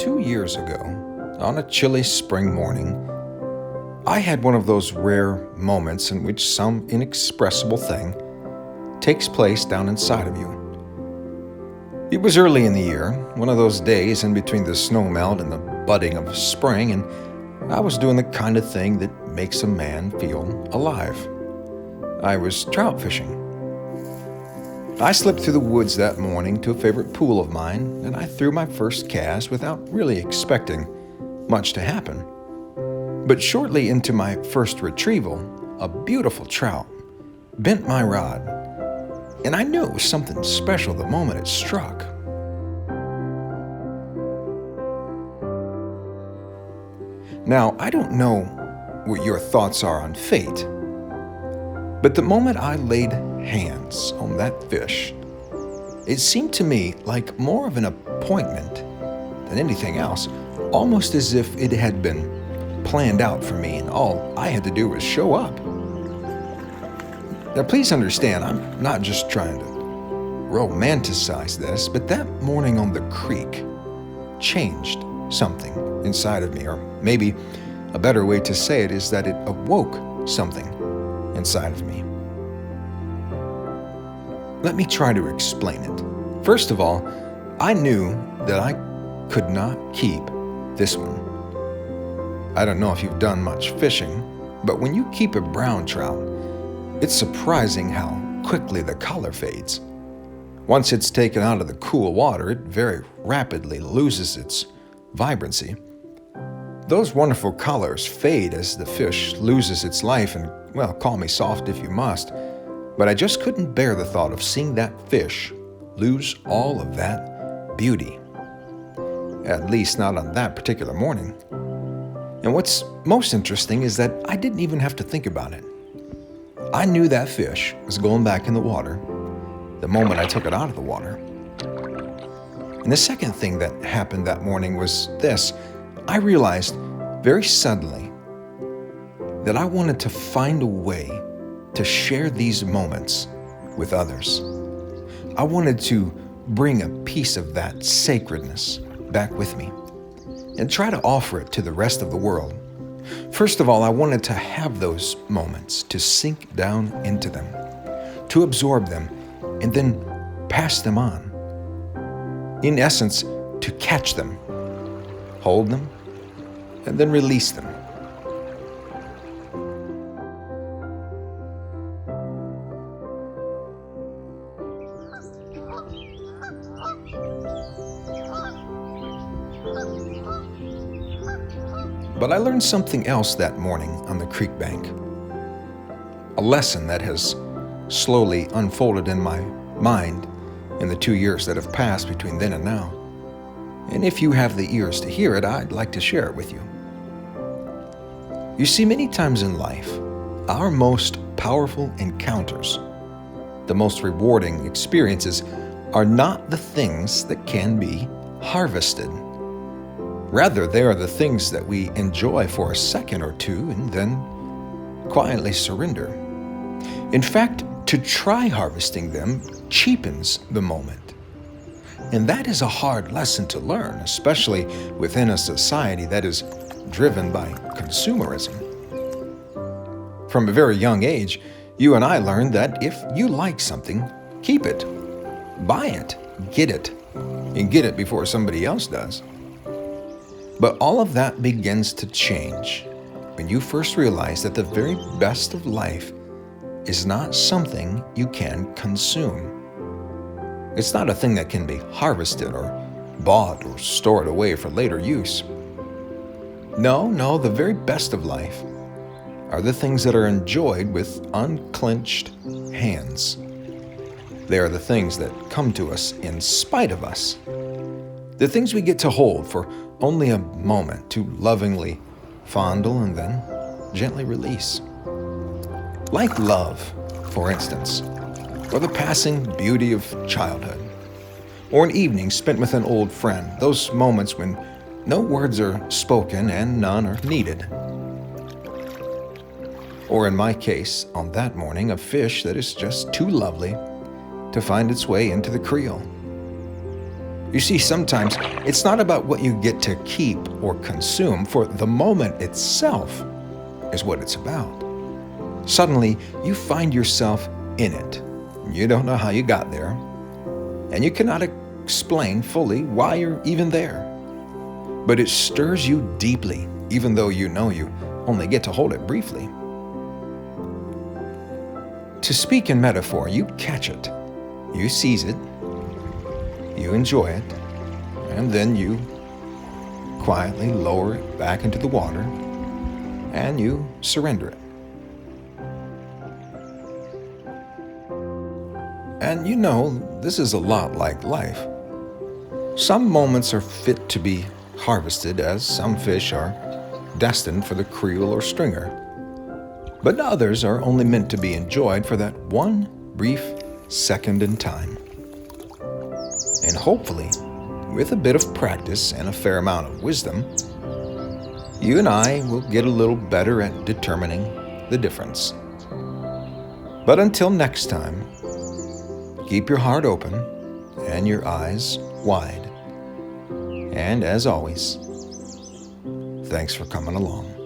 2 years ago, on a chilly spring morning, I had one of those rare moments in which some inexpressible thing takes place down inside of you. It was early in the year, one of those days in between the snowmelt and the budding of spring, and I was doing the kind of thing that makes a man feel alive. I was trout fishing. I slipped through the woods that morning to a favorite pool of mine, and I threw my first cast without really expecting much to happen. But shortly into my first retrieval, a beautiful trout bent my rod, and I knew it was something special the moment it struck. Now, I don't know what your thoughts are on fate, but the moment I laid hands on that fish, it seemed to me like more of an appointment than anything else, almost as if it had been planned out for me and all I had to do was show up. Now, please understand, I'm not just trying to romanticize this, but that morning on the creek changed something inside of me, or maybe a better way to say it is that it awoke something inside of me. Let me try to explain it. First of all, I knew that I could not keep this one. I don't know if you've done much fishing, but when you keep a brown trout, it's surprising how quickly the color fades. Once it's taken out of the cool water, it very rapidly loses its vibrancy. Those wonderful colors fade as the fish loses its life, and, well, call me soft if you must, but I just couldn't bear the thought of seeing that fish lose all of that beauty. At least not on that particular morning. And what's most interesting is that I didn't even have to think about it. I knew that fish was going back in the water the moment I took it out of the water. And the second thing that happened that morning was this. I realized very suddenly that I wanted to find a way to share these moments with others. I wanted to bring a piece of that sacredness back with me and try to offer it to the rest of the world. First of all, I wanted to have those moments, to sink down into them, to absorb them, and then pass them on. In essence, to catch them, hold them, and then release them. But I learned something else that morning on the creek bank. A lesson that has slowly unfolded in my mind in the 2 years that have passed between then and now. And if you have the ears to hear it, I'd like to share it with you. You see, many times in life, our most powerful encounters, the most rewarding experiences, are not the things that can be harvested. Rather, they are the things that we enjoy for a second or two and then quietly surrender. In fact, to try harvesting them cheapens the moment. And that is a hard lesson to learn, especially within a society that is driven by consumerism. From a very young age, you and I learned that if you like something, keep it, buy it, and get it before somebody else does. But all of that begins to change when you first realize that the very best of life is not something you can consume. It's not a thing that can be harvested or bought or stored away for later use. No, the very best of life are the things that are enjoyed with unclenched hands. They are the things that come to us in spite of us. The things we get to hold for only a moment to lovingly fondle and then gently release. Like love, for instance, or the passing beauty of childhood, or an evening spent with an old friend, those moments when no words are spoken and none are needed. Or in my case, on that morning, a fish that is just too lovely to find its way into the creel. You see, sometimes it's not about what you get to keep or consume, for the moment itself is what it's about. Suddenly, you find yourself in it. You don't know how you got there, and you cannot explain fully why you're even there. But it stirs you deeply, even though you know you only get to hold it briefly. To speak in metaphor, you catch it, you seize it, you enjoy it, and then you quietly lower it back into the water, and you surrender it. And you know, this is a lot like life. Some moments are fit to be harvested, as some fish are destined for the creel or stringer. But others are only meant to be enjoyed for that one brief second in time. And hopefully, with a bit of practice and a fair amount of wisdom, you and I will get a little better at determining the difference. But until next time, keep your heart open and your eyes wide. And as always, thanks for coming along.